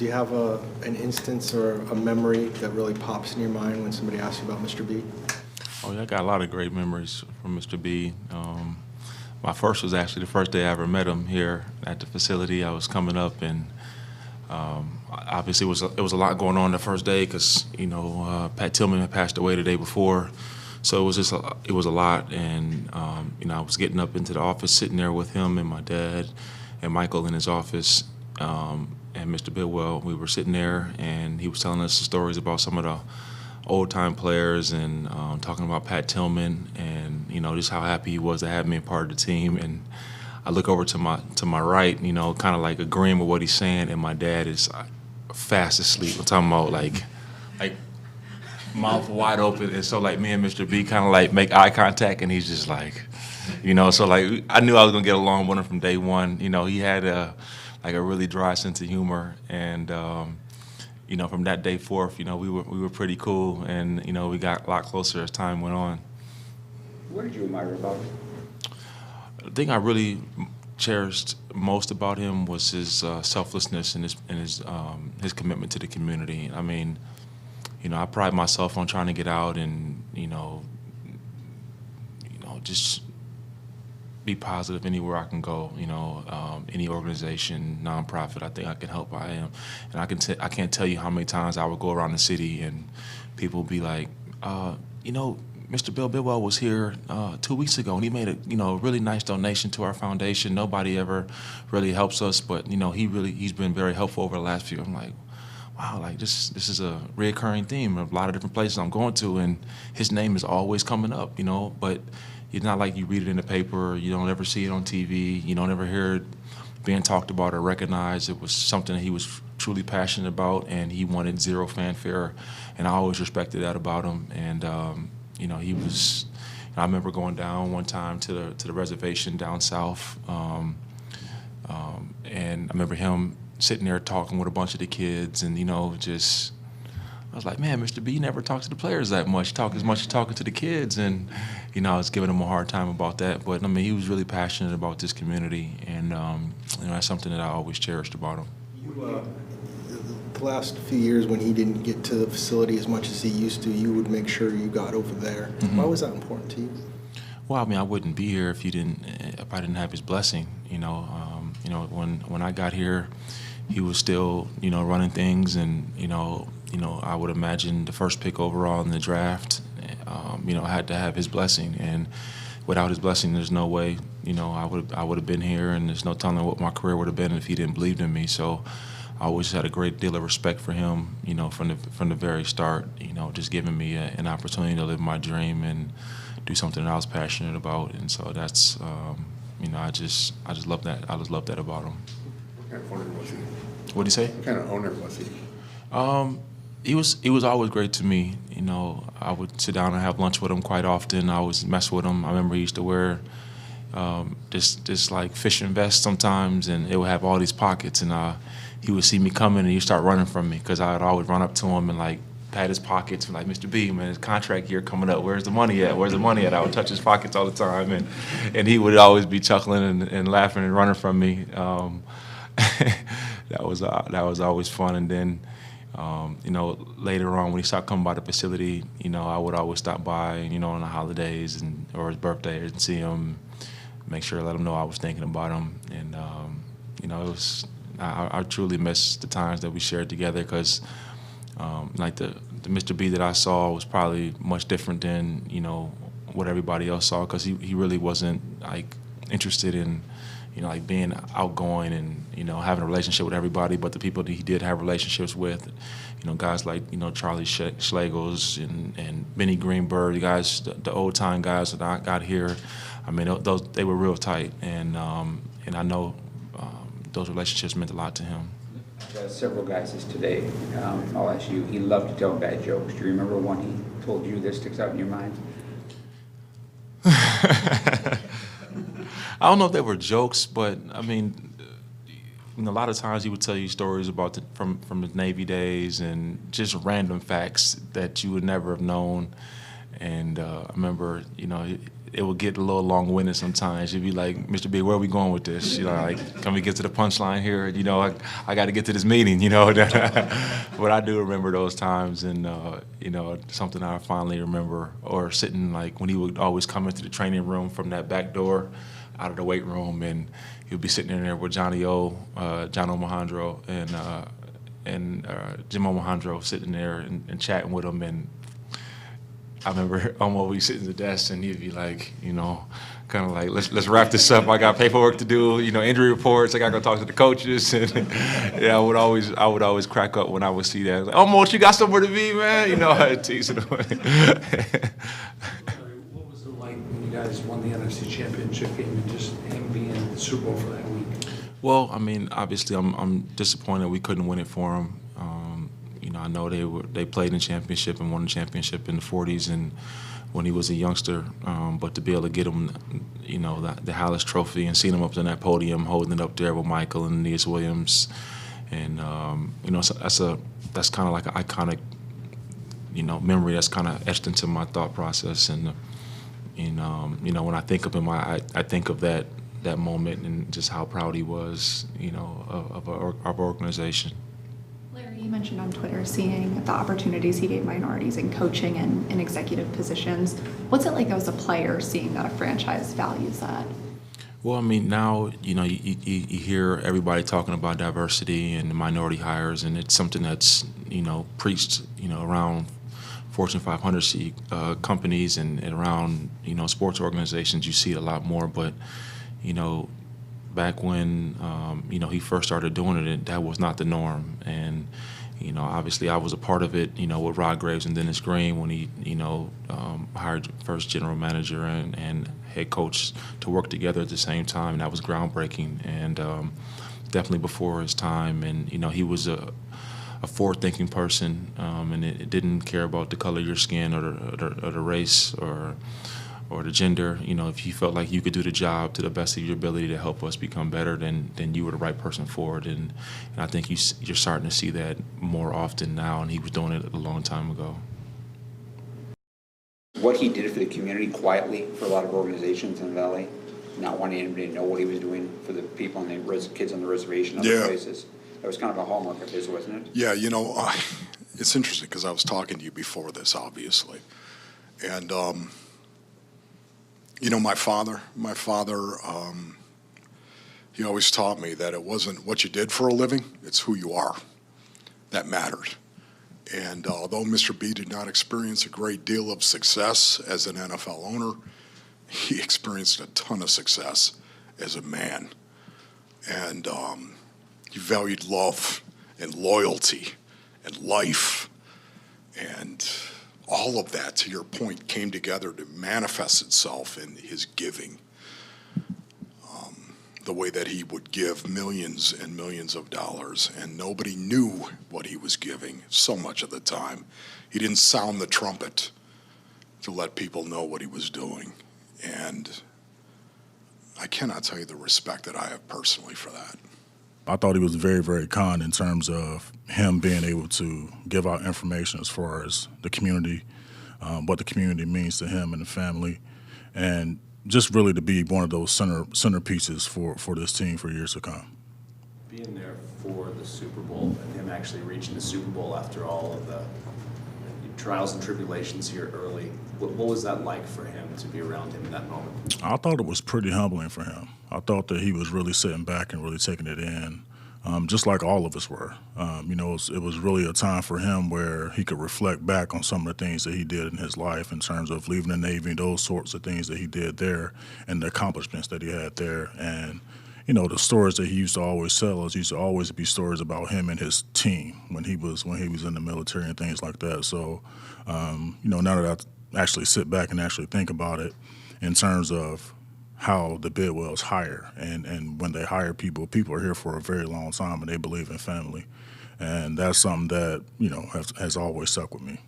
Do you have an instance or a memory that really pops in your mind when somebody asks you about Mr. B? Oh, yeah, I got a lot of great memories from Mr. B. My first was actually the first day I ever met him here at the facility. I was coming up, and obviously it was a lot going on the first day because Pat Tillman had passed away the day before, so it was a lot. And I was getting up into the office, sitting there with him and my dad and Michael in his office, and Mr. Bidwill. We were sitting there, and he was telling us the stories about some of the old-time players and talking about Pat Tillman and, just how happy he was to have me a part of the team. And I look over to my right, kind of like agreeing with what he's saying, and my dad is fast asleep. I'm talking about like mouth wide open. And so like me and Mr. B kind of like make eye contact, and he's just like, so like I knew I was gonna get along with him from day one. He had a really dry sense of humor, and from that day forth, we were pretty cool, and we got a lot closer as time went on. What did you admire about him? The thing I really cherished most about him was his selflessness and his commitment to the community. I mean, I pride myself on trying to get out and just be positive anywhere I can go. Any organization, nonprofit, I think I can help. I am, and I can't tell you how many times I would go around the city and people would be like, Mr. Bill Bidwell was here 2 weeks ago, and he made a really nice donation to our foundation. Nobody ever really helps us, but he's been very helpful over the last few. I'm like, wow, like this is a reoccurring theme of a lot of different places I'm going to, and his name is always coming up, but it's not like you read it in the paper, you don't ever see it on TV, you don't ever hear it being talked about or recognized. It was something that he was truly passionate about, and he wanted zero fanfare, and I always respected that about him. And he was. I remember going down one time to the reservation down south, and I remember him sitting there talking with a bunch of the kids, and I was like, man, Mr. B, you never talk to the players that much. You talk as much as talking to the kids, and I was giving him a hard time about that. But I mean, he was really passionate about this community, and that's something that I always cherished about him. The last few years when he didn't get to the facility as much as he used to, you would make sure you got over there. Mm-hmm. Why was that important to you? Well, I mean, I wouldn't be here if I didn't have his blessing. When I got here, he was still running things, and I would imagine the first pick overall in the draft, had to have his blessing, and without his blessing, there's no way I would have been here, and there's no telling what my career would have been if he didn't believe in me. So I always had a great deal of respect for him, from the very start, just giving me an opportunity to live my dream and do something that I was passionate about. And so that's, I just love that. I just love that about him. What kind of owner was he? What'd he say? What kind of owner was he? He was always great to me. I would sit down and have lunch with him quite often. I always mess with him. I remember he used to wear this like fishing vest sometimes, and it would have all these pockets, and he would see me coming, and he'd start running from me because I'd always run up to him and like pat his pockets and like, Mr. B, man, his contract year coming up. Where's the money at? Where's the money at? I would touch his pockets all the time, and he would always be chuckling and laughing and running from me. That was always fun. And then later on when he started coming by the facility, I would always stop by, on the holidays or his birthday and see him, make sure to let him know I was thinking about him. And it was. I truly miss the times that we shared together because, like the Mr. B that I saw was probably much different than what everybody else saw, because he really wasn't like interested in like being outgoing and having a relationship with everybody, but the people that he did have relationships with, guys like Charlie Schlegels and Benny Greenberg, the guys, the old time guys that I got here. I mean, they were real tight, and I know. Those relationships meant a lot to him. Several guys this today. I'll ask you. He loved to tell bad jokes. Do you remember one he told you that sticks out in your mind? I don't know if they were jokes, but I mean, a lot of times he would tell you stories about from his Navy days and just random facts that you would never have known. And I remember, it would get a little long-winded sometimes. You'd be like, Mr. B, where are we going with this? You know, like, can we get to the punchline here? You know, I got to get to this meeting, you know. But I do remember those times, and, you know, something I finally remember, or sitting, like, when he would always come into the training room from that back door out of the weight room, and he would be sitting in there with John Omohandro, and Jim Omohandro sitting there and chatting with him. And I remember Omo would be sitting at the desk, and he'd be like, you know, kind of like, let's wrap this up. I got paperwork to do, you know, injury reports. I got to go talk to the coaches. And yeah, I would always crack up when I would see that. I was like, Omo, you got somewhere to be, man? You know, I'd tease it away. What was it like when you guys won the NFC Championship game and just him being in the Super Bowl for that week? Well, I mean, obviously, I'm disappointed we couldn't win it for him. You know, I know they played in the championship and won the championship in the '40s and when he was a youngster. But to be able to get him, you know, the Hallis Trophy and seeing him up on that podium, holding it up there with Michael and Aeneas Williams, and you know, that's kind of like an iconic, you know, memory that's kind of etched into my thought process. And you know, when I think of him, I think of that moment and just how proud he was, you know, of our organization. Larry, you mentioned on Twitter seeing the opportunities he gave minorities in coaching and in executive positions. What's it like as a player seeing that a franchise values that? Well, I mean, now, you know, you hear everybody talking about diversity and the minority hires, and it's something that's, you know, preached, you know, around Fortune 500 companies and around, you know, sports organizations. You see it a lot more, but, you know, back when, you know, he first started doing it, that was not the norm. And, you know, obviously I was a part of it, you know, with Rod Graves and Dennis Green when he, you know, hired first general manager and head coach to work together at the same time. And that was groundbreaking and definitely before his time. And, you know, he was a forward-thinking person, and it didn't care about the color of your skin or the race or the gender. You know, if you felt like you could do the job to the best of your ability to help us become better, then you were the right person for it. And I think you're starting to see that more often now, and he was doing it a long time ago. What he did for the community quietly for a lot of organizations in the Valley, not wanting anybody to know what he was doing for the people and the kids on the reservation, other places. That was kind of a hallmark of his, wasn't it? Yeah, you know, it's interesting because I was talking to you before this, obviously. And, you know, my father, he always taught me that it wasn't what you did for a living, it's who you are that mattered. And although Mr. B did not experience a great deal of success as an NFL owner, he experienced a ton of success as a man. And he valued love and loyalty and life, and all of that, to your point, came together to manifest itself in his giving. The way that he would give millions and millions of dollars, and nobody knew what he was giving so much of the time. He didn't sound the trumpet to let people know what he was doing. And I cannot tell you the respect that I have personally for that. I thought he was very, very kind in terms of him being able to give out information as far as the community, what the community means to him and the family, and just really to be one of those centerpieces for this team for years to come. Being there for the Super Bowl and him actually reaching the Super Bowl after all of the trials and tribulations here early, what was that like for him to be around him in that moment? I thought it was pretty humbling for him. I thought that he was really sitting back and really taking it in, just like all of us were. You know, it was really a time for him where he could reflect back on some of the things that he did in his life in terms of leaving the Navy, those sorts of things that he did there and the accomplishments that he had there. And, you know, the stories that he used to always tell us used to always be stories about him and his team when he was in the military and things like that. So, you know, now that I actually sit back and actually think about it in terms of how the Bidwills hire, and when they hire people are here for a very long time and they believe in family. And that's something that, you know, has always stuck with me.